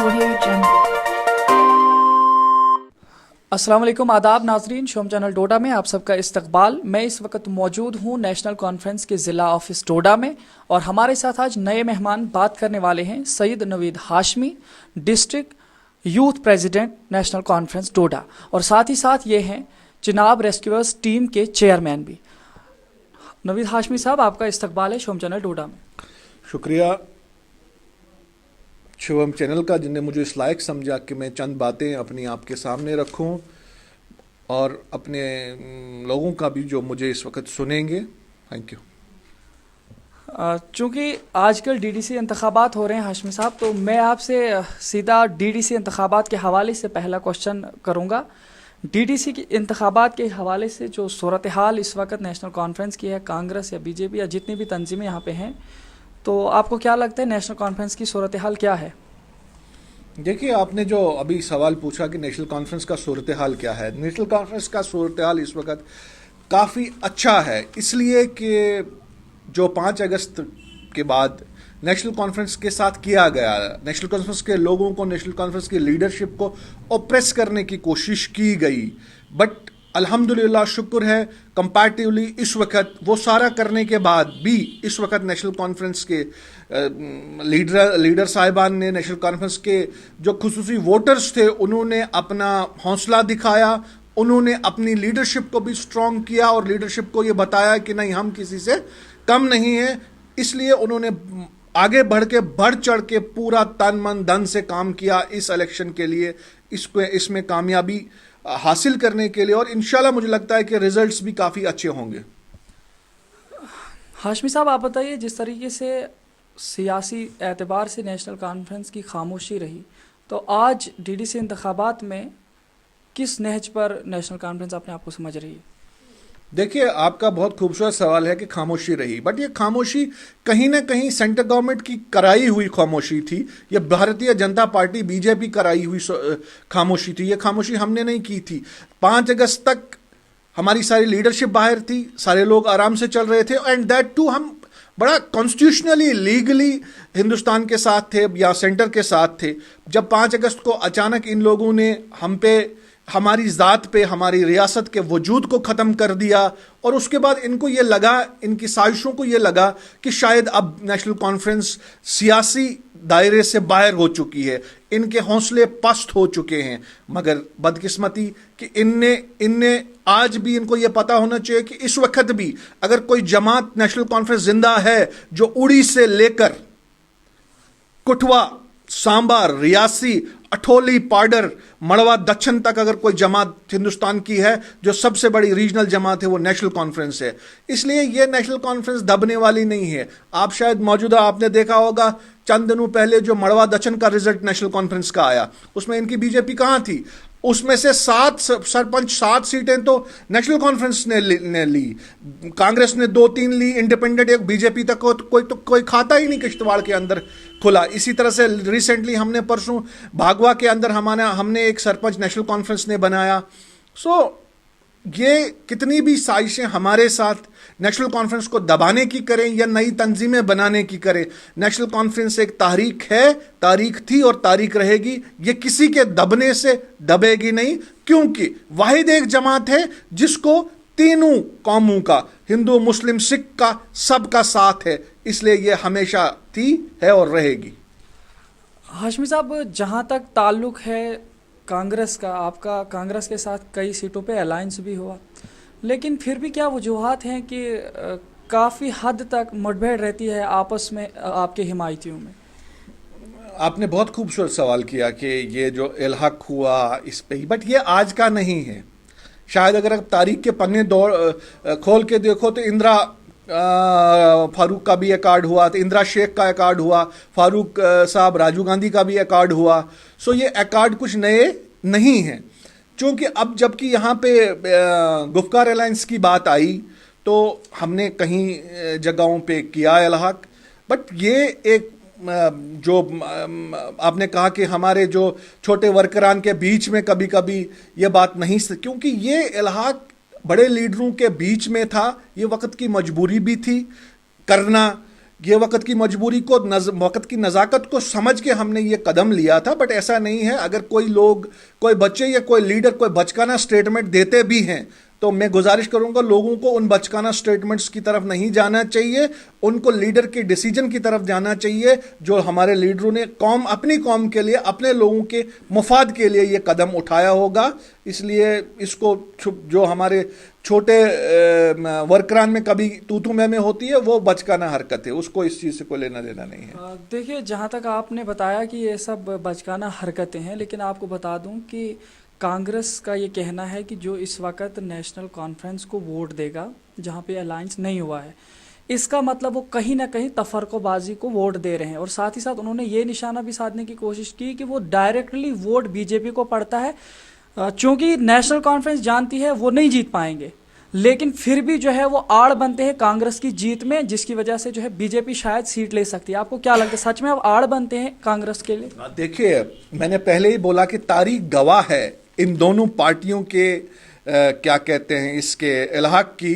Audio Jungle. अस्सलाम वालेकुम, आदाब नाजरीन। शोम चैनल डोडा में आप सबका इस्तकबाल। मैं इस वक्त मौजूद हूँ नेशनल कॉन्फ्रेंस के ज़िला ऑफिस डोडा में और हमारे साथ आज नए मेहमान बात करने वाले हैं Syed Naveed Hashmi, district youth president National Conference Doda, और साथ ही साथ ये हैं चिनाब रेस्क्यूअर्स टीम के चेयरमैन भी। नवीद हाशमी साहब, आपका इस्तकबाल है शोम चैनल डोडा में। शुक्रिया शुभम चैनल का, जिनने मुझे इस लायक समझा कि मैं चंद बातें अपनी आपके सामने रखूं और अपने लोगों का भी जो मुझे इस वक्त सुनेंगे। Thank you. चूँकि आजकल डीडीसी इंतखाबात हो रहे हैं हाशमी साहब, तो मैं आपसे सीधा डीडीसी इंतखाबात के हवाले से पहला क्वेश्चन करूँगा। डीडीसी की इंतखाबात के हवाले से जो सूरत हाल इस वक्त नेशनल कॉन्फ्रेंस की है, कांग्रेस या बीजेपी या जितनी भी तंजीमें यहाँ पे हैं, तो आपको क्या लगता है नेशनल कॉन्फ्रेंस की सूरत हाल क्या है? देखिए, आपने जो अभी सवाल पूछा कि नेशनल कॉन्फ्रेंस का सूरत हाल क्या है, नेशनल कॉन्फ्रेंस का सूरत हाल इस वक्त काफ़ी अच्छा है, इसलिए कि जो 5 अगस्त के बाद नेशनल कॉन्फ्रेंस के साथ किया गया, नेशनल कॉन्फ्रेंस के लोगों को, नेशनल कॉन्फ्रेंस की लीडरशिप को ऑप्रेस करने की कोशिश की गई, बट अल्हम्दुलिल्लाह शुक्र है कंपैरेटिवली इस वक्त वो सारा करने के बाद भी इस वक्त नेशनल कॉन्फ्रेंस के लीडर साहिबान ने, नेशनल कॉन्फ्रेंस के जो खुसूसी वोटर्स थे, उन्होंने अपना हौसला दिखाया, उन्होंने अपनी लीडरशिप को भी स्ट्रॉन्ग किया और लीडरशिप को ये बताया कि नहीं, हम किसी से कम नहीं है। इसलिए उन्होंने आगे बढ़ चढ़ के पूरा तन मन धन से काम किया इस इलेक्शन के लिए, इसमें कामयाबी हासिल करने के लिए, और इंशाल्लाह मुझे लगता है कि रिजल्ट्स भी काफ़ी अच्छे होंगे। हाशमी साहब, आप बताइए, जिस तरीके से सियासी एतबार से नेशनल कॉन्फ्रेंस की खामोशी रही, तो आज डीडीसी इंतखाबात में किस नहज पर नेशनल कॉन्फ्रेंस अपने आप को समझ रही है? देखिए, आपका बहुत खूबसूरत सवाल है कि खामोशी रही, बट ये खामोशी कहीं ना कहीं सेंट्रल गवर्नमेंट की कराई हुई खामोशी थी, ये भारतीय जनता पार्टी बीजेपी कराई हुई खामोशी थी, ये खामोशी हमने नहीं की थी। 5 अगस्त तक हमारी सारी लीडरशिप बाहर थी, सारे लोग आराम से चल रहे थे, एंड दैट टू हम बड़ा कॉन्स्टिट्यूशनली लीगली हिंदुस्तान के साथ थे या सेंटर के साथ थे। जब 5 अगस्त को अचानक इन लोगों ने हम पे, हमारी ज़ात पे, हमारी रियासत के वजूद को ख़त्म कर दिया, और उसके बाद इनको ये लगा, इनकी साजिशों को ये लगा कि शायद अब नेशनल कॉन्फ्रेंस सियासी दायरे से बाहर हो चुकी है, इनके हौसले पस्त हो चुके हैं। मगर बदकिस्मती कि इनने आज भी इनको ये पता होना चाहिए कि इस वक्त भी अगर कोई जमात नेशनल कॉन्फ्रेंस जिंदा है, जो उड़ी से लेकर कुटवा, सांबा, रियासी, अठोली, पाडर, मड़वा, दक्षिण तक अगर कोई जमात हिंदुस्तान की है जो सबसे बड़ी रीजनल जमात है, वो नेशनल कॉन्फ्रेंस है। इसलिए ये नेशनल कॉन्फ्रेंस दबने वाली नहीं है। आप शायद मौजूदा आपने देखा होगा चंद दिनों पहले जो मड़वा दक्षिण का रिजल्ट नेशनल कॉन्फ्रेंस का आया, उसमें इनकी बीजेपी कहाँ थी? उसमें से 7 सरपंच, 7 सीटें तो नेशनल कॉन्फ्रेंस ने ली, कांग्रेस ने 2-3 ली, इंडिपेंडेंट एक, बीजेपी तक कोई खाता ही नहीं किश्तवाड़ के अंदर खुला। इसी तरह से रिसेंटली हमने परसों भागवा के अंदर हमने एक सरपंच नेशनल कॉन्फ्रेंस ने बनाया। सो ये कितनी भी साजिशें हमारे साथ नेशनल कॉन्फ्रेंस को दबाने की करें या नई तंजीमें बनाने की करें, नेशनल कॉन्फ्रेंस एक तारीख है, तारीख थी और तारीख रहेगी। ये किसी के दबने से दबेगी नहीं, क्योंकि वाहिद एक जमात है जिसको तीनों कौमों का, हिंदू, मुस्लिम, सिख का, सबका साथ है, इसलिए ये हमेशा थी, है और रहेगी। हाशमी साहब, जहाँ तक ताल्लुक है कांग्रेस का, आपका कांग्रेस के साथ कई सीटों पे अलायंस भी हुआ, लेकिन फिर भी क्या वजूहात हैं कि काफ़ी हद तक मुठभेड़ रहती है आपस में आपके हिमायतियों में? आपने बहुत खूबसूरत सवाल किया कि ये जो इल्हाक हुआ इस पे ही, बट ये आज का नहीं है। शायद अगर आप तारीख के पन्ने खोल के देखो तो इंदिरा फारूक का भी एक कार्ड हुआ, तो इंदिरा शेख का एक कार्ड हुआ, फारूक साहब, राजीव गांधी का भी एक कार्ड हुआ। सो ये एक कार्ड कुछ नए नहीं हैं, क्योंकि अब जबकि यहाँ पे गुफ्कार अलायंस की बात आई तो हमने कहीं जगहों पे किया इल्हाक, बट ये एक जो आपने कहा कि हमारे जो छोटे वर्करान के बीच में कभी कभी ये बात नहीं, क्योंकि ये इल्हाक बड़े लीडरों के बीच में था, ये वक्त की मजबूरी भी थी करना, ये वक्त की मजबूरी को वक्त की नज़ाकत को समझ के हमने ये कदम लिया था, बट ऐसा नहीं है। अगर कोई लोग, कोई बच्चे या कोई लीडर कोई बचकाना स्टेटमेंट देते भी हैं तो मैं गुजारिश करूंगा लोगों को उन बचकाना स्टेटमेंट्स की तरफ नहीं जाना चाहिए, उनको लीडर के डिसीजन की तरफ जाना चाहिए। जो हमारे लीडरों ने अपनी कौम के लिए, अपने लोगों के मुफाद के लिए ये कदम उठाया होगा, इसलिए इसको जो हमारे छोटे वर्करान में कभी तू में होती है वो बचकाना हरकत है, उसको इस चीज़ से कोई लेना देना नहीं है। देखिए, जहाँ तक आपने बताया कि ये सब बचकाना हरकतें हैं, लेकिन आपको बता दूं कि कांग्रेस का ये कहना है कि जो इस वक्त नेशनल कॉन्फ्रेंस को वोट देगा जहाँ पे अलायंस नहीं हुआ है, इसका मतलब वो कहीं ना कहीं तफरकोबाजी को वोट दे रहे हैं। और साथ ही साथ उन्होंने ये निशाना भी साधने की कोशिश की कि वो डायरेक्टली वोट बीजेपी को पड़ता है, चूंकि नेशनल कॉन्फ्रेंस जानती है वो नहीं जीत पाएंगे, लेकिन फिर भी जो है वो आड़ बनते हैं कांग्रेस की जीत में, जिसकी वजह से जो है बीजेपी शायद सीट ले सकती है। आपको क्या लगता है, सच में अब आड़ बनते हैं कांग्रेस के लिए? देखिए, मैंने पहले ही बोला कि तारीख गवाह है इन दोनों पार्टियों के क्या कहते हैं, इसके इलाहाक की,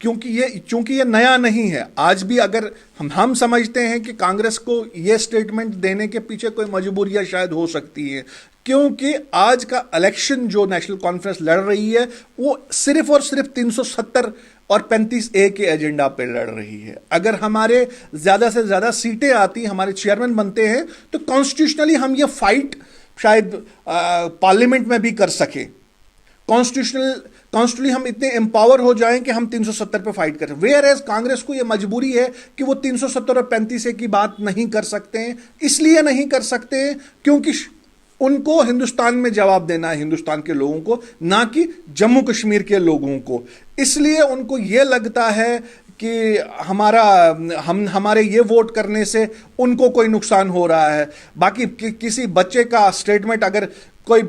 क्योंकि ये नया नहीं है। आज भी अगर हम समझते हैं कि कांग्रेस को ये स्टेटमेंट देने के पीछे कोई मजबूरियां शायद हो सकती है, क्योंकि आज का इलेक्शन जो नेशनल कॉन्फ्रेंस लड़ रही है वो सिर्फ और सिर्फ 370 और 35A के एजेंडा पे लड़ रही है। अगर हमारे ज्यादा से ज्यादा सीटें आती, हमारे चेयरमैन बनते हैं, तो कॉन्स्टिट्यूशनली हम ये फाइट शायद पार्लियामेंट में भी कर सके। कॉन्स्टिट्यूशनली हम इतने एम्पावर हो जाएं कि हम 370 पे फाइट करें। वेयर एज कांग्रेस को यह मजबूरी है कि वो 370 और 35A की बात नहीं कर सकते हैं। इसलिए नहीं कर सकते हैं क्योंकि उनको हिंदुस्तान में जवाब देना है, हिंदुस्तान के लोगों को, ना कि जम्मू कश्मीर के लोगों को। इसलिए उनको यह लगता है कि हमारे ये वोट करने से उनको कोई नुकसान हो रहा है। बाकी किसी बच्चे का स्टेटमेंट अगर कोई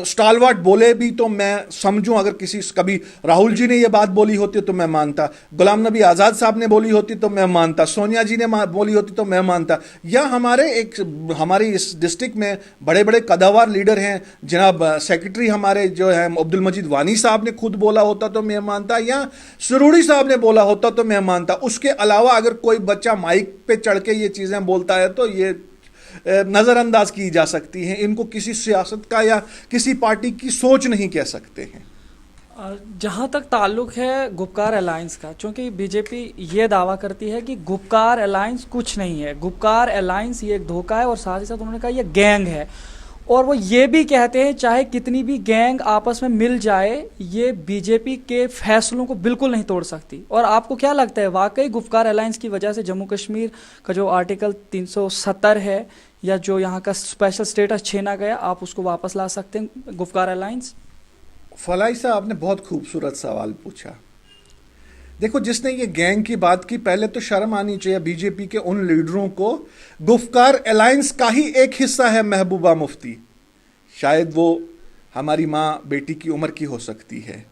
स्टालवार्ट बोले भी तो मैं समझूं, अगर कभी राहुल जी ने ये बात बोली होती तो मैं मानता, गुलाम नबी आज़ाद साहब ने बोली होती तो मैं मानता, सोनिया जी ने बोली होती तो मैं मानता, या हमारी इस डिस्ट्रिक्ट में बड़े बड़े कदावर लीडर हैं, जनाब सेक्रेटरी हमारे जो है अब्दुल मजीद वानी साहब ने खुद बोला होता तो मैं मानता, या सरूड़ी साहब ने बोला होता तो मैं मानता। उसके अलावा अगर कोई बच्चा माइक पे चढ़ के ये चीज़ें बोलता है तो ये नजरअंदाज की जा सकती हैं। इनको किसी सियासत का या किसी पार्टी की सोच नहीं कह सकते हैं। जहाँ तक ताल्लुक है गुपकार अलायंस का, चूंकि बीजेपी ये दावा करती है कि गुपकार अलायंस कुछ नहीं है, गुपकार अलायंस ये एक धोखा है, और साथ ही साथ उन्होंने कहा ये गैंग है। और वो ये भी कहते हैं चाहे कितनी भी गैंग आपस में मिल जाए, ये बीजेपी के फैसलों को बिल्कुल नहीं तोड़ सकती। और आपको क्या लगता है, वाकई गुपकार अलायंस की वजह से जम्मू कश्मीर का जो आर्टिकल 370 है या जो यहाँ का स्पेशल स्टेटस छीना गया, आप उसको वापस ला सकते हैं गुपकार अलायंस? फलाई साहब, आपने बहुत खूबसूरत सवाल पूछा। देखो, जिसने ये गैंग की बात की, पहले तो शर्म आनी चाहिए बीजेपी के उन लीडरों को। गुफ्कार अलायंस का ही एक हिस्सा है महबूबा मुफ्ती, शायद वो हमारी माँ बेटी की उम्र की हो सकती है।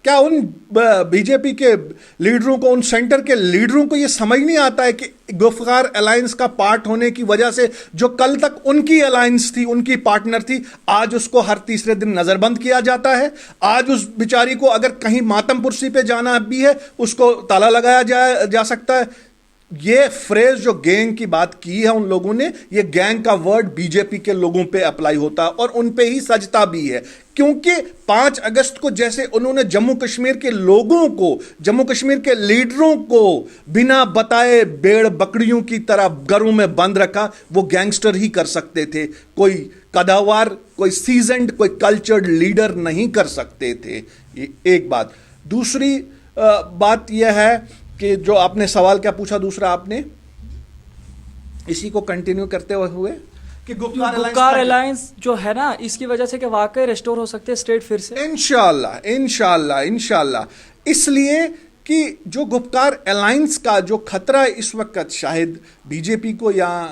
क्या उन बीजेपी के लीडरों को, उन सेंटर के लीडरों को यह समझ नहीं आता है कि गुफ्कार अलायंस का पार्ट होने की वजह से जो कल तक उनकी अलायंस थी, उनकी पार्टनर थी, आज उसको हर तीसरे दिन नजरबंद किया जाता है। आज उस बिचारी को अगर कहीं मातम पुरसी पे जाना भी है, उसको ताला लगाया जा सकता है। ये फ्रेज जो गैंग की बात की है उन लोगों ने, ये गैंग का वर्ड बीजेपी के लोगों पे अप्लाई होता है और उन पे ही सजता भी है, क्योंकि 5 अगस्त को जैसे उन्होंने जम्मू कश्मीर के लोगों को, जम्मू कश्मीर के लीडरों को बिना बताए भेड़ बकरियों की तरह घरों में बंद रखा, वो गैंगस्टर ही कर सकते थे। कोई कदावर, कोई सीजन्ड, कोई कल्चर्ड लीडर नहीं कर सकते थे। ये एक बात। दूसरी बात यह है कि जो आपने सवाल क्या पूछा दूसरा, आपने इसी को कंटिन्यू करते हुए कि गुपकार अलायंस जो है ना, इसकी वजह से कि वाकई रेस्टोर हो सकते हैं स्टेट फिर से, इंशाल्लाह। इसलिए कि जो गुपकार अलायंस का जो खतरा इस वक्त शायद बीजेपी को या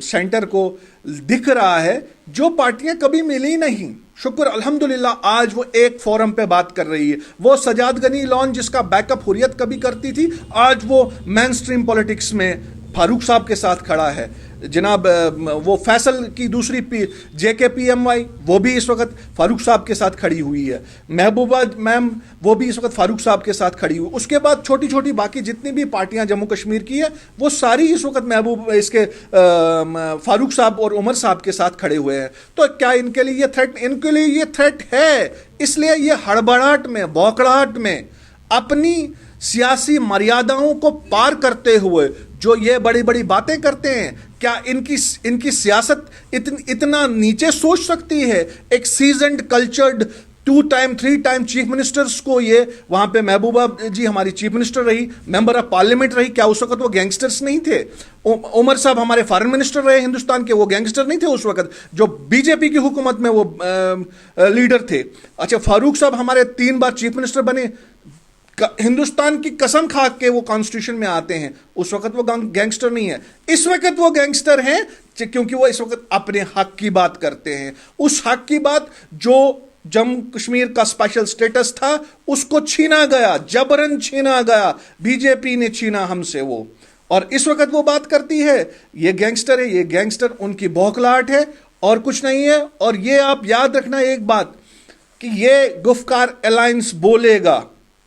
सेंटर को दिख रहा है, जो पार्टियां कभी मिली नहीं, शुक्र अल्हम्दुलिल्लाह आज वो एक फोरम पे बात कर रही है। वो सजाद गनी लॉन जिसका बैकअप हुर्रियत कभी करती थी, आज वो मेन स्ट्रीम पॉलिटिक्स में फारूक साहब के साथ खड़ा है, जनाब वो फैसल की दूसरी JKPMY वो भी इस वक्त फारूक साहब के साथ खड़ी हुई है, महबूबा मैम वो भी इस वक्त फारूक साहब के साथ खड़ी हुई। उसके बाद छोटी छोटी बाकी जितनी भी पार्टियां जम्मू कश्मीर की है वो सारी इस वक्त महबूब इसके फारूक साहब और उमर साहब के साथ खड़े हुए हैं। तो क्या इनके लिए ये थ्रेट, इनके लिए ये थ्रेट है, इसलिए ये हड़बड़ाहट में, बौखलाहट में, अपनी सियासी मर्यादाओं को पार करते हुए जो ये बड़ी बड़ी बातें करते हैं, क्या इनकी सियासत इतना नीचे सोच सकती है? एक seasoned cultured 2 time 3 time chief ministers को, ये वहां पे महबूबा जी हमारी चीफ मिनिस्टर रही, मेंबर ऑफ पार्लियामेंट रही, क्या उस वक्त वो गैंगस्टर्स नहीं थे? उमर साहब हमारे फॉरेन मिनिस्टर रहे हिंदुस्तान के, वो गैंगस्टर नहीं थे उस वक्त जो बीजेपी की हुकूमत में वो लीडर थे? अच्छा, फारूक साहब हमारे 3 बार चीफ मिनिस्टर बने, हिंदुस्तान की कसम खा के वो कॉन्स्टिट्यूशन में आते हैं, उस वक्त वो गैंगस्टर नहीं है। इस वक्त वो गैंगस्टर हैं क्योंकि वो इस वक्त अपने हक की बात करते हैं, उस हक की बात जो जम्मू कश्मीर का स्पेशल स्टेटस था उसको छीना गया, जबरन छीना गया, बीजेपी ने छीना हमसे वो, और इस वक्त वो बात करती है ये गैंगस्टर है, ये गैंगस्टर, उनकी बौखलाहट है और कुछ नहीं है। और ये आप याद रखना एक बात कि ये गुफ्कार अलायंस बोलेगा,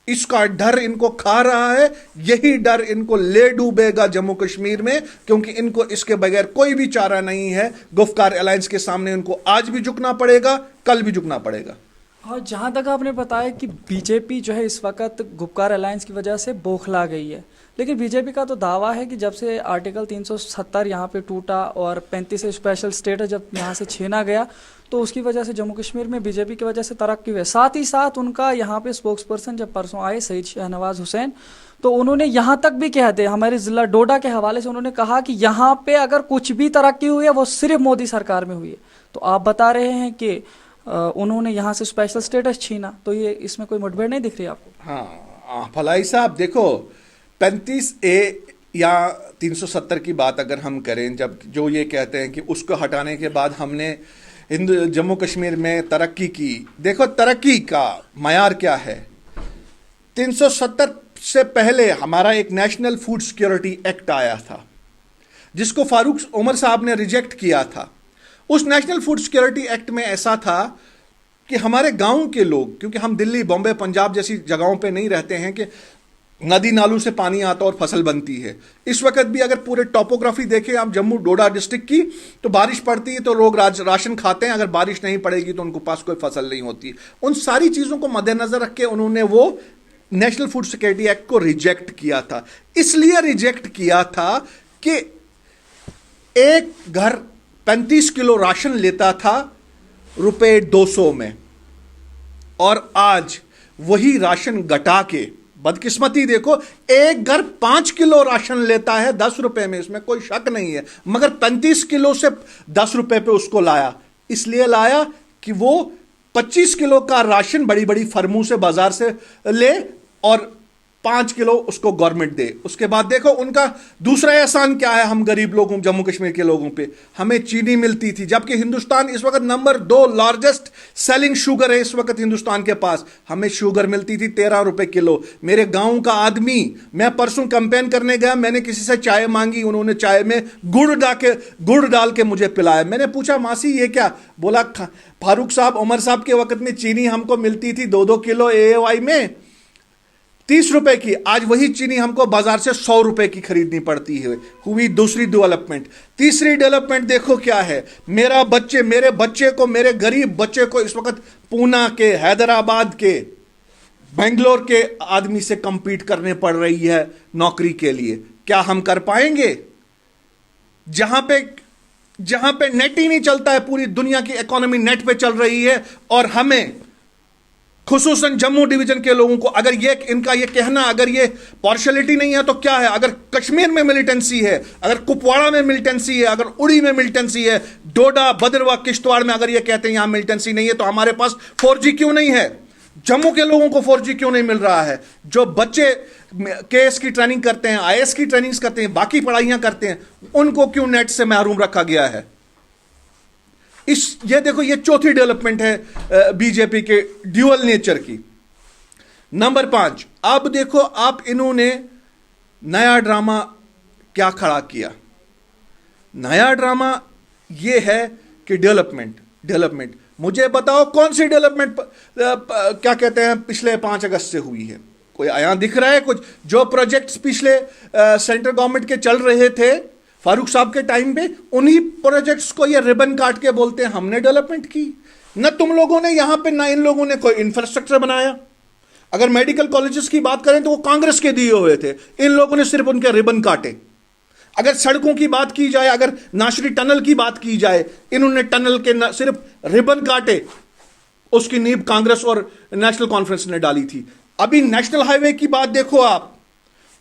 इसका डर इनको खा रहा है, यही डर इनको ले डूबेगा जम्मू कश्मीर में, क्योंकि इनको इसके बगैर कोई भी चारा नहीं है। गुफ्कार अलायंस के सामने इनको आज भी झुकना पड़ेगा, कल भी झुकना पड़ेगा। और जहाँ तक आपने बताया कि बीजेपी जो है इस वक्त गुप्कार अलायंस की वजह से बौखला गई है, लेकिन बीजेपी का तो दावा है कि जब से आर्टिकल 370 यहाँ पे टूटा और 35 स्पेशल स्टेटस जब यहाँ से छीना गया तो उसकी वजह से जम्मू कश्मीर में बीजेपी की वजह से तरक्की हुई। साथ ही साथ उनका यहाँ पे स्पोक्स पर्सन जब परसों आए सईद शहनवाज हुसैन, तो उन्होंने यहाँ तक भी कहते हैं, हमारे ज़िला डोडा के हवाले से उन्होंने कहा कि यहाँ पे अगर कुछ भी तरक्की हुई है वो सिर्फ मोदी सरकार में हुई है। तो आप बता रहे हैं कि उन्होंने यहाँ से स्पेशल स्टेटस छीना, तो ये इसमें कोई मुठभेड़ नहीं दिख रही आपको? हाँ फलाई साहब, देखो 35A या 370 की बात अगर हम करें, जब जो ये कहते हैं कि उसको हटाने के बाद हमने जम्मू कश्मीर में तरक्की की, देखो तरक्की का मयार क्या है। 370 से पहले हमारा एक नेशनल फूड सिक्योरिटी एक्ट आया था जिसको फारूक उमर साहब ने रिजेक्ट किया था। उस नेशनल फूड सिक्योरिटी एक्ट में ऐसा था कि हमारे गांव के लोग, क्योंकि हम दिल्ली, बॉम्बे, पंजाब जैसी जगहों पे नहीं रहते हैं कि नदी नालों से पानी आता और फसल बनती है। इस वक्त भी अगर पूरे टोपोग्राफी देखें आप जम्मू डोडा डिस्ट्रिक्ट की, तो बारिश पड़ती है तो लोग राशन खाते हैं, अगर बारिश नहीं पड़ेगी तो उनको पास कोई फसल नहीं होती। उन सारी चीज़ों को मद्देनजर रख के उन्होंने वो नेशनल फूड सिक्योरिटी एक्ट को रिजेक्ट किया था। इसलिए रिजेक्ट किया था कि एक घर 35 किलो राशन लेता था ₹200 में, और आज वही राशन घटा के, बदकिस्मती देखो, एक घर 5 किलो राशन लेता है ₹10 में, इसमें कोई शक नहीं है, मगर 35 किलो से ₹10 पे उसको लाया। इसलिए लाया कि वो 25 किलो का राशन बड़ी बड़ी फर्मों से, बाजार से ले और 5 किलो उसको गवर्नमेंट दे। उसके बाद देखो उनका दूसरा एहसान क्या है हम गरीब लोगों, जम्मू कश्मीर के लोगों पे, हमें चीनी मिलती थी, जबकि हिंदुस्तान इस वक्त नंबर 2 लार्जेस्ट सेलिंग शुगर है इस वक्त हिंदुस्तान के पास। हमें शुगर मिलती थी ₹13 किलो। मेरे गांव का आदमी, मैं परसों कैंपेन करने गया, मैंने किसी से चाय मांगी, उन्होंने चाय में गुड़ डाल के मुझे पिलाया। मैंने पूछा मासी ये क्या? बोला फारूक साहब, उमर साहब के वक्त में चीनी हमको मिलती थी 2-2 किलो AAY में ₹30 की, आज वही चीनी हमको बाजार से ₹100 की खरीदनी पड़ती है। हुई दूसरी डेवलपमेंट। तीसरी डेवलपमेंट देखो क्या है, मेरे बच्चे को, मेरे गरीब बच्चे को इस वक्त पूना के, हैदराबाद के, बेंगलोर के आदमी से कंपीट करने पड़ रही है नौकरी के लिए। क्या हम कर पाएंगे? जहां पे नेट ही नहीं चलता है, पूरी दुनिया की इकोनॉमी नेट पे चल रही है, और हमें खुसूसन जम्मू डिवीजन के लोगों को, अगर ये इनका ये कहना, अगर ये पार्शलिटी नहीं है तो क्या है? अगर कश्मीर में मिलिटेंसी है, अगर कुपवाड़ा में मिलिटेंसी है, अगर उड़ी में मिलिटेंसी है, डोडा, भद्रवाह, किश्तवाड़ में अगर ये कहते हैं यहां मिलिटेंसी नहीं है, तो हमारे पास 4G क्यों नहीं है? जम्मू के लोगों को 4G क्यों नहीं मिल रहा है? जो बच्चे KS की ट्रेनिंग करते हैं, IAS की ट्रेनिंग करते हैं, बाकी पढ़ाइयां करते हैं, उनको क्यों नेट से महरूम रखा गया है? ये देखो, ये चौथी डेवलपमेंट है बीजेपी के ड्यूअल नेचर की। नंबर 5, अब देखो आप, इन्होंने नया ड्रामा क्या खड़ा किया? नया ड्रामा ये है कि डेवलपमेंट मुझे बताओ कौन सी डेवलपमेंट क्या कहते हैं पिछले 5 अगस्त से हुई है? कोई आया दिख रहा है कुछ? जो प्रोजेक्ट्स पिछले सेंट्रल गवर्नमेंट के चल रहे थे फारूक साहब के टाइम पे, उन्हीं प्रोजेक्ट्स को ये रिबन काट के बोलते हैं हमने डेवलपमेंट की। न तुम लोगों ने यहां पे, ना इन लोगों ने कोई इंफ्रास्ट्रक्चर बनाया। अगर मेडिकल कॉलेजेस की बात करें तो वो कांग्रेस के दिए हुए थे, इन लोगों ने सिर्फ उनके रिबन काटे। अगर सड़कों की बात की जाए, अगर नाशरी टनल की बात की जाए, इन्होंने टनल के सिर्फ रिबन काटे, उसकी नींव कांग्रेस और नेशनल कॉन्फ्रेंस ने डाली थी। अभी नेशनल हाईवे की बात देखो आप,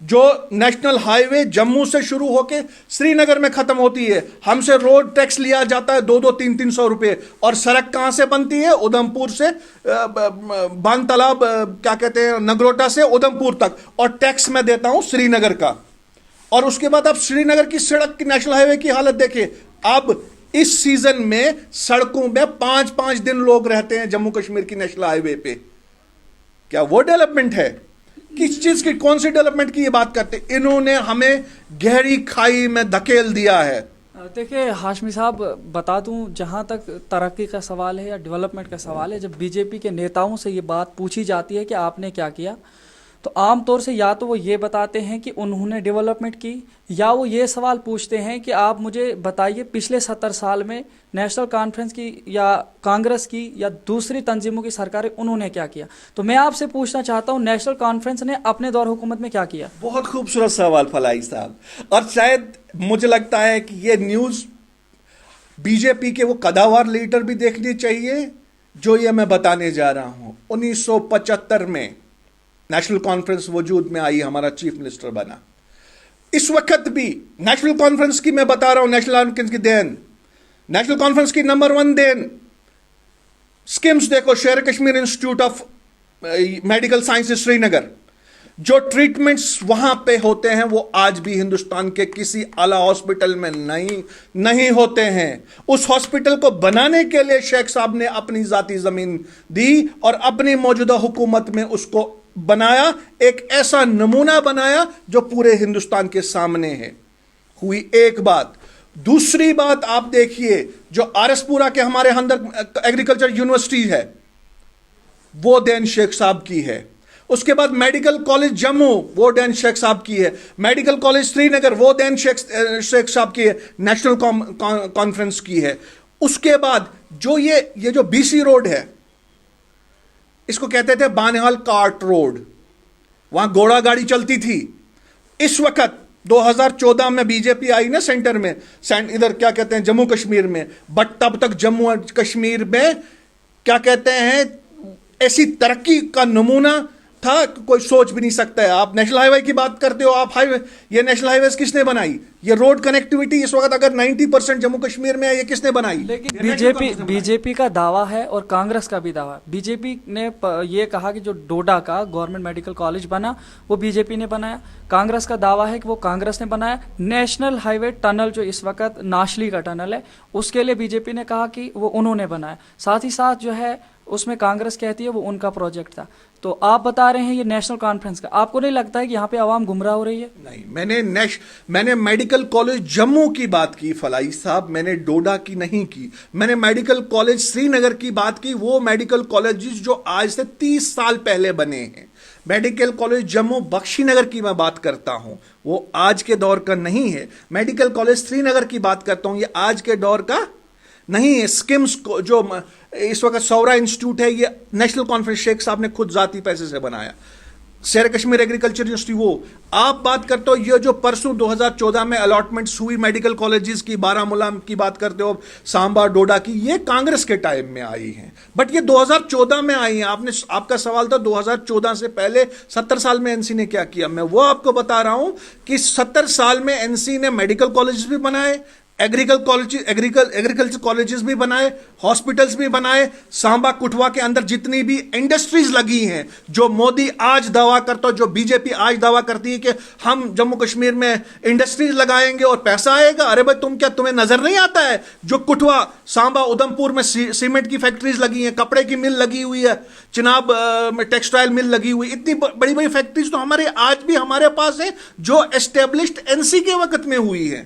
जो नेशनल हाईवे जम्मू से शुरू होकर श्रीनगर में खत्म होती है, हमसे रोड टैक्स लिया जाता है 2-2, 3-3 सौ रुपए, और सड़क कहां से बनती है? उधमपुर से बांग तालाब, क्या कहते हैं, नगरोटा से उधमपुर तक, और टैक्स मैं देता हूं श्रीनगर का। और उसके बाद आप श्रीनगर की सड़क की, नेशनल हाईवे की हालत देखिए। अब इस सीजन में सड़कों में 5-5 दिन लोग रहते हैं जम्मू कश्मीर की नेशनल हाईवे पे। क्या वो डेवलपमेंट है? किस चीज की, कौन सी डेवलपमेंट की ये बात करते? इन्होंने हमें गहरी खाई में धकेल दिया है। देखिए हाशमी साहब, बता दूं, जहां तक तरक्की का सवाल है या डेवलपमेंट का सवाल है, जब बीजेपी के नेताओं से ये बात पूछी जाती है कि आपने क्या किया, तो आमतौर से या तो वो ये बताते हैं कि उन्होंने डेवलपमेंट की, या वो ये सवाल पूछते हैं कि आप मुझे बताइए पिछले 70 साल में नेशनल कॉन्फ्रेंस की या कांग्रेस की या दूसरी तंजीमों की सरकारें उन्होंने क्या किया। तो मैं आपसे पूछना चाहता हूं, नेशनल कॉन्फ्रेंस ने अपने दौर हुकूमत में क्या किया? बहुत खूबसूरत सवाल फलाई साहब, और शायद मुझे लगता है कि ये न्यूज बीजेपी के वो कदावर लीडर भी देखनी चाहिए जो ये मैं बताने जा रहा हूं। 1975 में नेशनल कॉन्फ्रेंस वजूद में आई, हमारा चीफ मिनिस्टर बना। इस वक्त भी नेशनल कॉन्फ्रेंस की मैं बता रहा हूं, नेशनल कॉन्फ्रेंस की देन, नेशनल कॉन्फ्रेंस की नंबर 1 देन स्किम्स देखो, शेर Kashmir institute of medical sciences Srinagar. जो ट्रीटमेंट्स वहां पे होते हैं वो आज भी हिंदुस्तान के किसी आला हॉस्पिटल में नहीं होते हैं। उस हॉस्पिटल को बनाने के लिए शेख साहब ने अपनी जाती जमीन दी और अपनी मौजूदा हुकूमत में उसको बनाया, एक ऐसा नमूना बनाया जो पूरे हिंदुस्तान के सामने है। हुई एक बात। दूसरी बात आप देखिए, जो आरएसपुरा के हमारे अंदर एग्रीकल्चर यूनिवर्सिटी है, वो देन शेख साहब की है। उसके बाद मेडिकल कॉलेज जम्मू, वो देन शेख साहब की है। मेडिकल कॉलेज श्रीनगर, वो देन शेख साहब की है, नेशनल कॉन्फ्रेंस की है। उसके बाद जो ये जो बीसी रोड है, इसको कहते थे बानिहाल कार्ट रोड, वहां घोड़ा गाड़ी चलती थी। इस वक्त 2014 में बीजेपी आई ना सेंटर में, इधर क्या कहते हैं जम्मू कश्मीर में, बट तब तक जम्मू कश्मीर में क्या कहते हैं, ऐसी तरक्की का नमूना था कोई सोच भी नहीं सकता है। आप नेशनल हाईवे की बात करते हो, आप हाईवे, ये नेशनल हाईवे किसने बनाई? ये रोड कनेक्टिविटी इस वक्त अगर 90% जम्मू कश्मीर में है, ये किसने बनाई? लेकिन बीजेपी का दावा है और कांग्रेस का भी दावा है। बीजेपी ने ये कहा कि जो डोडा का गवर्नमेंट मेडिकल कॉलेज बना वो बीजेपी ने बनाया। कांग्रेस का दावा है कि वो कांग्रेस ने बनाया। नेशनल हाईवे टनल जो इस वक्त नाशली का टनल है, उसके लिए बीजेपी ने कहा कि वो उन्होंने बनाया। साथ ही साथ जो है उसमें कांग्रेस कहती है वो उनका प्रोजेक्ट था। तो आप बता रहे हैं ये नेशनल कॉन्फ्रेंस का। आपको नहीं लगता है कि यहाँ पे आवाम गुमराह हो रही है? नहीं, मैंने मेडिकल कॉलेज जम्मू की बात की फलाई साहब, मैंने डोडा की नहीं की। मैंने मेडिकल कॉलेज श्रीनगर की बात की, वो मेडिकल कॉलेजेस जो आज से 30 साल पहले बने हैं। मेडिकल कॉलेज जम्मू बख्शीनगर की मैं बात करता हूं, वो आज के दौर का नहीं है। मेडिकल कॉलेज श्रीनगर की बात करता हूं, ये आज के दौर का नहीं है। स्किम्स को जो इस वक्त सौरा इंस्टीट्यूट है, ये नेशनल कॉन्फ्रेंस शेख साहब ने खुद जाती पैसे से बनाया। शेर कश्मीर एग्रीकल्चर यूनिवर्सिटी, वो आप बात करते हो। ये जो परसों 2014 में अलॉटमेंट्स हुई मेडिकल कॉलेजेस की, बारामूला की बात करते हो, सांबा डोडा की, ये कांग्रेस के टाइम में आई हैं, बट ये 2014 में आई हैं। आपका सवाल था 2014 से पहले 70 साल में एनसी ने क्या किया। मैं वो आपको बता रहा हूं कि 70 साल में एनसी ने मेडिकल कॉलेजेस भी बनाए, एग्रीकल्चर कॉलेजेस भी बनाए, हॉस्पिटल्स भी बनाए। सांबा कुठवा के अंदर जितनी भी इंडस्ट्रीज लगी हैं, जो मोदी आज दावा करता है, जो बीजेपी आज दावा करती है कि हम जम्मू कश्मीर में इंडस्ट्रीज लगाएंगे और पैसा आएगा। अरे भाई तुम्हें नजर नहीं आता है जो कुठवा, सांबा, उधमपुर में सीमेंट की फैक्ट्रीज लगी हैं, कपड़े की मिल लगी हुई है, चिनाब में टेक्सटाइल मिल लगी हुई, इतनी बड़ी बड़ी फैक्ट्रीज तो हमारे आज भी हमारे पास है, जो एस्टेब्लिश्ड एनसी के वक्त में हुई है।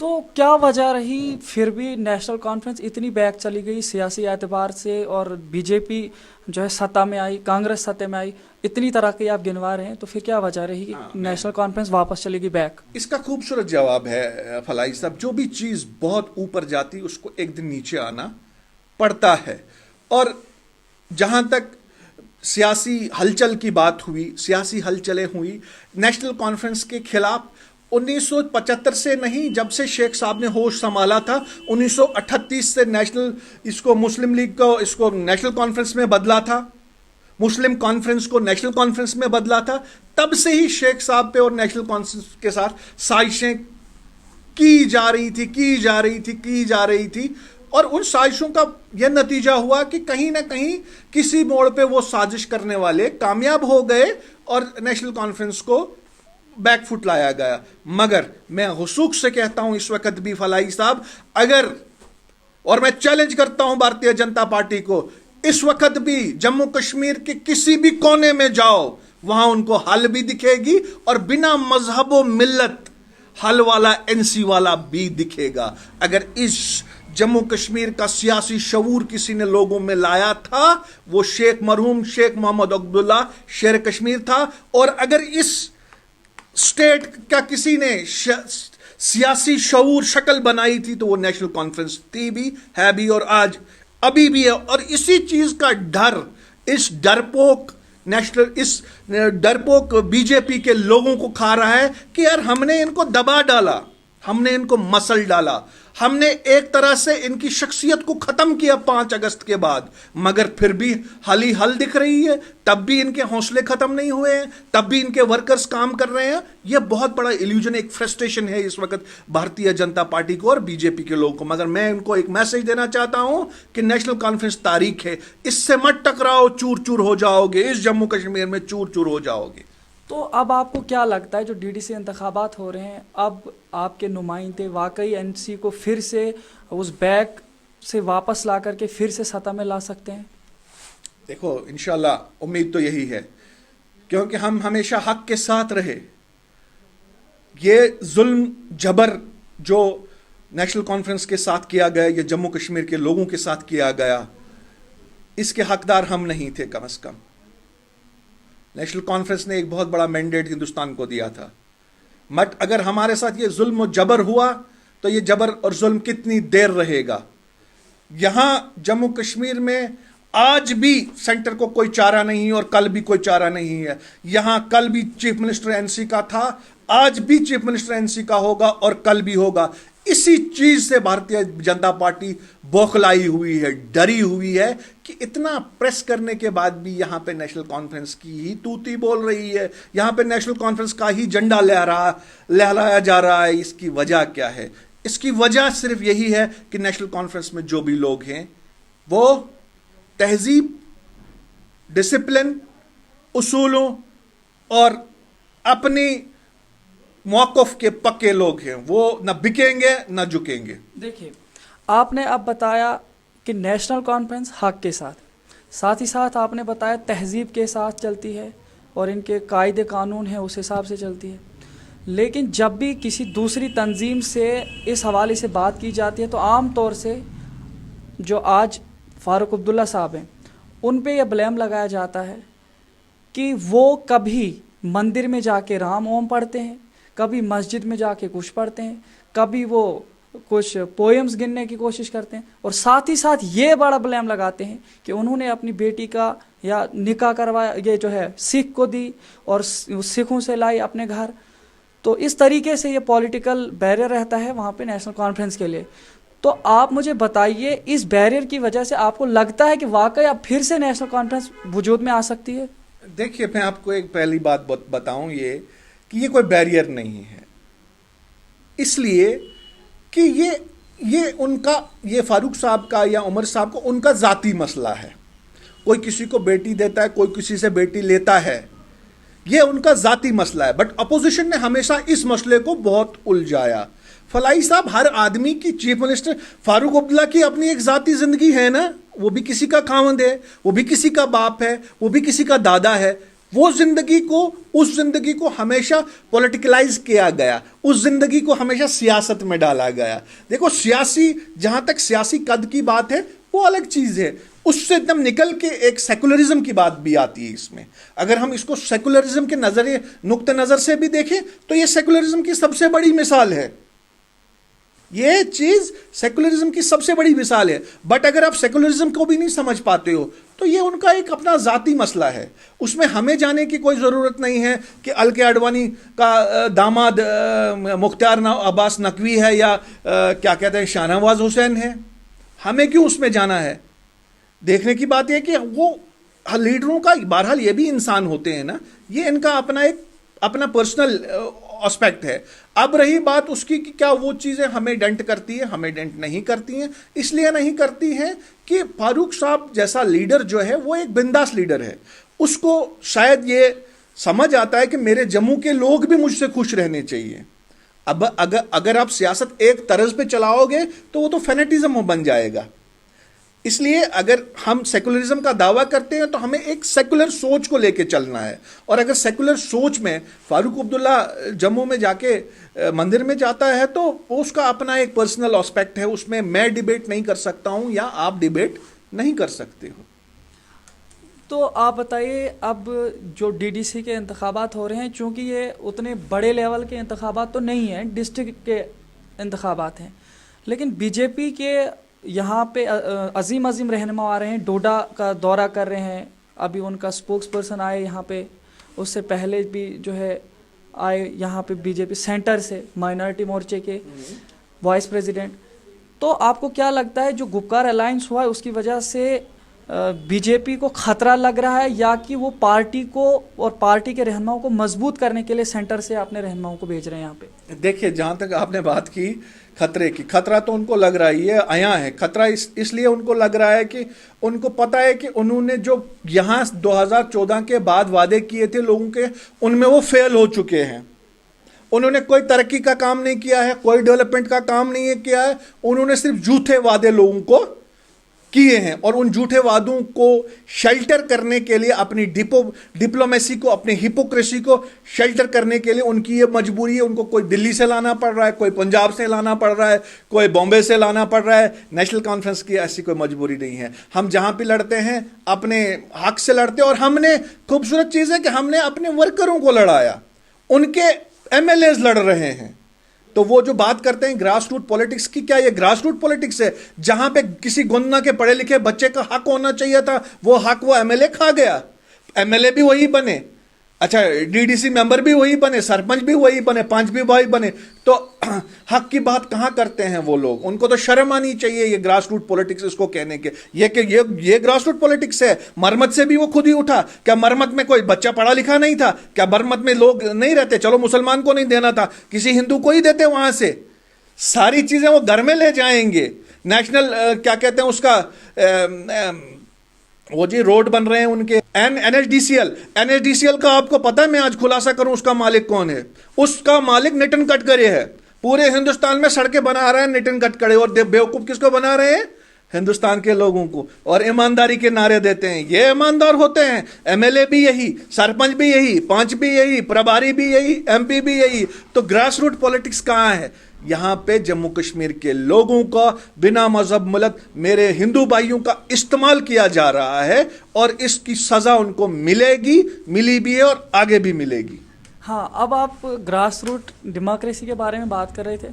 तो क्या वजह रही फिर भी नेशनल कॉन्फ्रेंस इतनी बैक चली गई सियासी एतबार से, और बीजेपी जो है सत्ता में आई, कांग्रेस सत्ता में आई, इतनी तरह के आप गिनवा रहे हैं, तो फिर क्या वजह रही कि नेशनल कॉन्फ्रेंस वापस चलेगी बैक? इसका खूबसूरत जवाब है फलाई साहब, जो भी चीज बहुत ऊपर जाती उसको एक दिन नीचे आना पड़ता है। और जहां तक सियासी हलचल की बात हुई, सियासी हलचलें हुई नेशनल कॉन्फ्रेंस के खिलाफ 1975 से नहीं, जब से शेख साहब ने होश संभाला था 1938 से इसको मुस्लिम लीग को इसको नेशनल कॉन्फ्रेंस में बदला था, मुस्लिम कॉन्फ्रेंस को नेशनल कॉन्फ्रेंस में बदला था। तब से ही शेख साहब पे और नेशनल कॉन्फ्रेंस के साथ साजिशें की जा रही थी और उन साजिशों का यह नतीजा हुआ कि कहीं ना कहीं किसी मोड़ पे वो साजिश करने वाले कामयाब हो गए और नेशनल कॉन्फ्रेंस को बैकफुट लाया गया। मगर मैं हुसूक से कहता हूं इस वक्त भी फलाई साहब, अगर, और मैं चैलेंज करता हूं भारतीय जनता पार्टी को, इस वक्त भी जम्मू कश्मीर के किसी भी कोने में जाओ, वहां उनको हल भी दिखेगी और बिना मजहब व मिल्लत हल वाला एनसी वाला भी दिखेगा। अगर इस जम्मू कश्मीर का सियासी शऊर किसी ने लोगों में लाया था, वो मरहूम शेख मोहम्मद अब्दुल्ला शेर कश्मीर था। और अगर इस स्टेट का किसी ने सियासी शऊर शक्ल बनाई थी तो वो नेशनल कॉन्फ्रेंस थी भी, है भी और आज अभी भी है। और इसी चीज का डर इस डरपोक बीजेपी के लोगों को खा रहा है कि यार हमने इनको दबा डाला, हमने इनको मसल डाला, हमने एक तरह से इनकी शख्सियत को खत्म किया 5 अगस्त के बाद, मगर फिर भी हल दिख रही है। तब भी इनके हौसले खत्म नहीं हुए हैं, तब भी इनके वर्कर्स काम कर रहे हैं। यह बहुत बड़ा इल्यूजन, एक फ्रस्ट्रेशन है इस वक्त भारतीय जनता पार्टी को और बीजेपी के लोगों को। मगर मैं इनको एक मैसेज देना चाहता हूं कि नेशनल कॉन्फ्रेंस तारीख है, इससे मत टकराओ, चूर चूर हो जाओगे, इस जम्मू कश्मीर में चूर चूर हो जाओगे। तो अब आपको क्या लगता है जो डीडीसी इंतखाबात हो रहे हैं, अब आपके नुमाइंदे वाकई एनसी को फिर से उस बैक से वापस ला करके फिर से सत्ता में ला सकते हैं? देखो, इंशाल्लाह उम्मीद तो यही है, क्योंकि हम हमेशा हक के साथ रहे। ये जुल्म जबर जो नेशनल कॉन्फ्रेंस के साथ किया गया, ये जम्मू कश्मीर के लोगों के साथ किया गया, इसके हकदार हम नहीं थे। कम से कम नेशनल कॉन्फ्रेंस ने एक बहुत बड़ा मैंडेट हिंदुस्तान को दिया था। मत अगर हमारे साथ ये जुल्म और जबर हुआ तो ये जबर और जुल्म कितनी देर रहेगा? यहां जम्मू कश्मीर में आज भी सेंटर को कोई चारा नहीं और कल भी कोई चारा नहीं है। यहां कल भी चीफ मिनिस्टर एनसी का था, आज भी चीफ मिनिस्टर एनसी का होगा और कल भी होगा। इसी चीज से भारतीय जनता पार्टी बौखलाई हुई है, डरी हुई है कि इतना प्रेस करने के बाद भी यहां पे नेशनल कॉन्फ्रेंस की ही तूती बोल रही है, यहां पे नेशनल कॉन्फ्रेंस का ही झंडा लहराया जा रहा है। इसकी वजह क्या है? इसकी वजह सिर्फ यही है कि नेशनल कॉन्फ्रेंस में जो भी लोग हैं वो तहजीब, डिसिप्लिन, उसूलों और अपनी मौक़िफ़ के पक्के लोग हैं। वो न बिकेंगे न झुकेंगे। देखिए, आपने अब बताया कि नेशनल कॉन्फ्रेंस हक के साथ ही साथ आपने बताया तहजीब के साथ चलती है और इनके कायदे कानून हैं उस हिसाब से चलती है। लेकिन जब भी किसी दूसरी तंजीम से इस हवाले से बात की जाती है तो आम तौर से जो आज फ़ारूक अब्दुल्ला साहब हैं उन पे यह ब्लेम लगाया जाता है कि वो कभी मंदिर में जाके राम ओम पढ़ते हैं, कभी मस्जिद में जाके कुछ पढ़ते हैं, कभी वो कुछ पोएम्स गिनने की कोशिश करते हैं, और साथ ही साथ ये बड़ा ब्लेम लगाते हैं कि उन्होंने अपनी बेटी का या निकाह करवाया, ये जो है सिख को दी और सिखों से लाई अपने घर। तो इस तरीके से ये पॉलिटिकल बैरियर रहता है वहाँ पे नेशनल कॉन्फ्रेंस के लिए। तो आप मुझे बताइए, इस बैरियर की वजह से आपको लगता है कि वाकई अब फिर से नेशनल कॉन्फ्रेंस वजूद में आ सकती है? देखिए, मैं आपको एक पहली बात बताऊं, ये कि ये कोई बैरियर नहीं है, इसलिए कि ये फारूक साहब का या उमर साहब का उनका जाती मसला है। कोई किसी को बेटी देता है, कोई किसी से बेटी लेता है, ये उनका जाती मसला है। बट अपोजिशन ने हमेशा इस मसले को बहुत उलझाया। फलाई साहब, हर आदमी की, चीफ मिनिस्टर फारूक अब्दुल्ला की अपनी एक जाती जिंदगी है ना, वो भी किसी का खावंद है, वो भी किसी का बाप है, वो भी किसी का दादा है। उस जिंदगी को हमेशा पॉलिटिकलाइज किया गया, उस जिंदगी को हमेशा सियासत में डाला गया। देखो, जहां तक सियासी कद की बात है वो अलग चीज है, उससे एकदम निकल के एक सेकुलरिज्म की बात भी आती है इसमें। अगर हम इसको सेकुलरिज्म के नुक्ते नजर से भी देखें तो ये सेकुलरिज्म की सबसे बड़ी मिसाल है। ये चीज सेकुलरिज्म की सबसे बड़ी मिसाल है। बट अगर आप सेकुलरिज्म को भी नहीं समझ पाते हो तो ये उनका एक अपना जाती मसला है, उसमें हमें जाने की कोई जरूरत नहीं है कि अलके आडवाणी का दामाद मुख्तार अब्बास नकवी है या क्या कहते हैं शाहनवाज हुसैन है। हमें क्यों उसमें जाना है? देखने की बात यह कि वो लीडरों का बहरहाल ये भी इंसान होते हैं ना, ये इनका अपना पर्सनल एस्पेक्ट है। अब रही बात उसकी कि क्या वो चीजें हमें डेंट करती है, हमें डेंट नहीं करती हैं। इसलिए नहीं करती हैं कि फारूक साहब जैसा लीडर जो है वो एक बिंदास लीडर है। उसको शायद ये समझ आता है कि मेरे जम्मू के लोग भी मुझसे खुश रहने चाहिए। अब अगर आप सियासत एक तरज पे चलाओगे तो वो तो फेनेटिज्म बन जाएगा। इसलिए अगर हम सेकुलरिज्म का दावा करते हैं तो हमें एक सेकुलर सोच को लेके चलना है। और अगर सेकुलर सोच में फारूक अब्दुल्ला जम्मू में जाके मंदिर में जाता है तो उसका अपना एक पर्सनल एस्पेक्ट है, उसमें मैं डिबेट नहीं कर सकता हूं या आप डिबेट नहीं कर सकते हो। तो आप बताइए, अब जो डीडीसी के इंतखाबात हो रहे हैं, चूँकि ये उतने बड़े लेवल के इंतखाबात तो नहीं हैं, डिस्ट्रिक्ट के इंतखाबात हैं, लेकिन बीजेपी के यहाँ पे अजीम रहनुमा आ रहे हैं, डोडा का दौरा कर रहे हैं। अभी उनका स्पोक्स पर्सन आए यहाँ पे, उससे पहले भी जो है आए यहाँ पे बीजेपी सेंटर से, माइनॉरिटी मोर्चे के वाइस प्रेसिडेंट। तो आपको क्या लगता है जो गुपकार अलायंस हुआ है उसकी वजह से बीजेपी को खतरा लग रहा है, या कि वो पार्टी को और पार्टी के रहनुमाओं को मजबूत करने के लिए सेंटर से अपने रहनुमाओं को भेज रहे हैं यहाँ पे? देखिए, जहां तक आपने बात की खतरे की, खतरा तो उनको लग रहा है, ये आया है खतरा। इसलिए उनको लग रहा है कि उनको पता है कि उन्होंने जो यहाँ 2014 के बाद वादे किए थे लोगों के, उनमें वो फेल हो चुके हैं। उन्होंने कोई तरक्की का काम नहीं किया है, कोई डेवलपमेंट का काम नहीं किया है। उन्होंने सिर्फ झूठे वादे लोगों को किए हैं, और उन झूठे वादों को शेल्टर करने के लिए, अपनी डिप्लोमेसी को, अपनी हिपोक्रेसी को शेल्टर करने के लिए उनकी ये मजबूरी है। उनको कोई दिल्ली से लाना पड़ रहा है, कोई पंजाब से लाना पड़ रहा है, कोई बॉम्बे से लाना पड़ रहा है। नेशनल कॉन्फ्रेंस की ऐसी कोई मजबूरी नहीं है। हम जहां भी लड़ते हैं अपने हक से लड़ते हैं, और हमने खूबसूरत चीज है कि हमने अपने वर्करों को लड़ाया, उनके एमएलएज लड़ रहे हैं। तो वो जो बात करते हैं ग्रास रूट पॉलिटिक्स की, क्या ये ग्रास रूट पॉलिटिक्स है? जहां पे किसी गुन्ना के पढ़े लिखे बच्चे का हक होना चाहिए था, वो हक वो एमएलए खा गया। एमएलए भी वही बने, अच्छा डीडीसी मेंबर भी वही बने, सरपंच भी वही बने, पंच भी वही बने। तो हक की बात कहां करते हैं वो लोग? उनको तो शर्म आनी चाहिए ये ग्रास रूट पॉलिटिक्स इसको कहने के। ये ग्रास रूट पॉलिटिक्स है। मरमत से भी वो खुद ही उठा। क्या मरमत में कोई बच्चा पढ़ा लिखा नहीं था? क्या मरमत में लोग नहीं रहते? चलो मुसलमान को नहीं देना था, किसी हिंदू को ही देते वहां से। सारी चीजें वो घर में ले जाएंगे। नेशनल क्या कहते हैं उसका वो जी रोड बन रहे हैं उनके, एनएचडीसीएल का आपको पता है, मैं आज खुलासा करूं उसका मालिक कौन है? उसका मालिक नितिन गडकरी है। पूरे हिंदुस्तान में सड़कें बना रहे हैं नितिन गडकरी, और बेवकूफ किसको बना रहे हैं? हिंदुस्तान के लोगों को। और ईमानदारी के नारे देते हैं, ये ईमानदार होते हैं। एमएलए भी यही, सरपंच भी यही, पंच भी यही, प्रभारी भी यही, एमपी भी यही। तो ग्रास रूट पॉलिटिक्स कहां है? यहां पे जम्मू कश्मीर के लोगों का बिना मजहब मुल्क मेरे हिंदू भाइयों का इस्तेमाल किया जा रहा है, और इसकी सजा उनको मिलेगी, मिली भी है और आगे भी मिलेगी। हाँ, अब आप ग्रास रूट डेमोक्रेसी के बारे में बात कर रहे थे,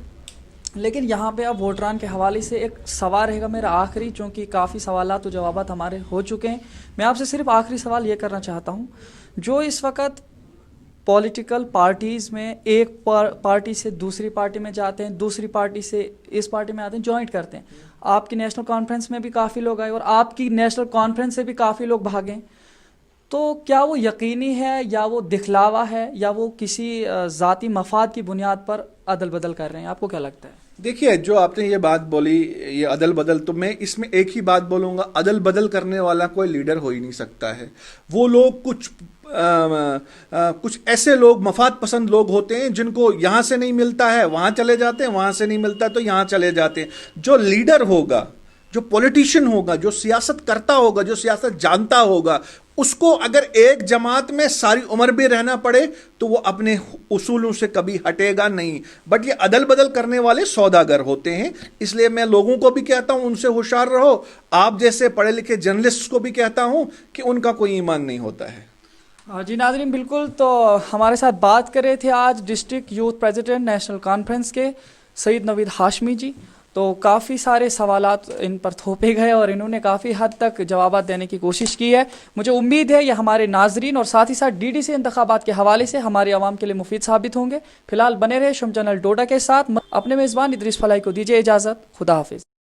लेकिन यहाँ पे अब वोटरान के हवाले से एक सवाल रहेगा मेरा आखिरी, चूँकि काफ़ी सवालात और जवाबात हमारे हो चुके हैं। मैं आपसे सिर्फ आखिरी सवाल ये करना चाहता हूँ, जो इस वक्त पॉलिटिकल पार्टीज़ में एक पार्टी से दूसरी पार्टी में जाते हैं, दूसरी पार्टी से इस पार्टी में आते हैं, ज्वाइंट करते हैं। आपकी नेशनल कॉन्फ्रेंस में भी काफ़ी लोग आए और आपकी नेशनल कॉन्फ्रेंस से भी काफ़ी लोग भागें, तो क्या वो यकीनी है या वो दिखलावा है या वो किसी ज़ाती मफाद की बुनियाद पर अदल बदल कर रहे हैं? आपको क्या लगता है? देखिए, जो आपने ये बात बोली, ये अदल बदल, तो मैं इसमें एक ही बात बोलूंगा, अदल बदल करने वाला कोई लीडर हो ही नहीं सकता है। वो लोग कुछ ऐसे लोग, मफाद पसंद लोग होते हैं, जिनको यहां से नहीं मिलता है वहां चले जाते हैं, वहां से नहीं मिलता है तो यहां चले जाते हैं। जो लीडर होगा, जो पॉलिटिशियन होगा, जो सियासत करता होगा, जो सियासत जानता होगा, उसको अगर एक जमात में सारी उम्र भी रहना पड़े तो वो अपने उसूलों से कभी हटेगा नहीं। बट ये अदल बदल करने वाले सौदागर होते हैं। इसलिए मैं लोगों को भी कहता हूं, उनसे होशियार रहो। आप जैसे पढ़े लिखे जर्नलिस्ट को भी कहता हूं कि उनका कोई ईमान नहीं होता है। जी नाज़रीन, बिल्कुल। तो हमारे साथ बात कर रहे थे आज district youth president National conference के सईद नवीद हाशमी जी। तो काफ़ी सारे सवालात इन पर थोपे गए और इन्होंने काफ़ी हद तक जवाब देने की कोशिश की है। मुझे उम्मीद है ये हमारे नाजरीन और साथ ही साथ DDC इंतखाबात के हवाले से हमारे आवाम के लिए मुफीद साबित होंगे। फिलहाल बने रहे शुम चैनल डोडा के साथ। अपने मेज़बान इदरीस फलाई को दीजिए इजाज़त। खुदा हाफिज़।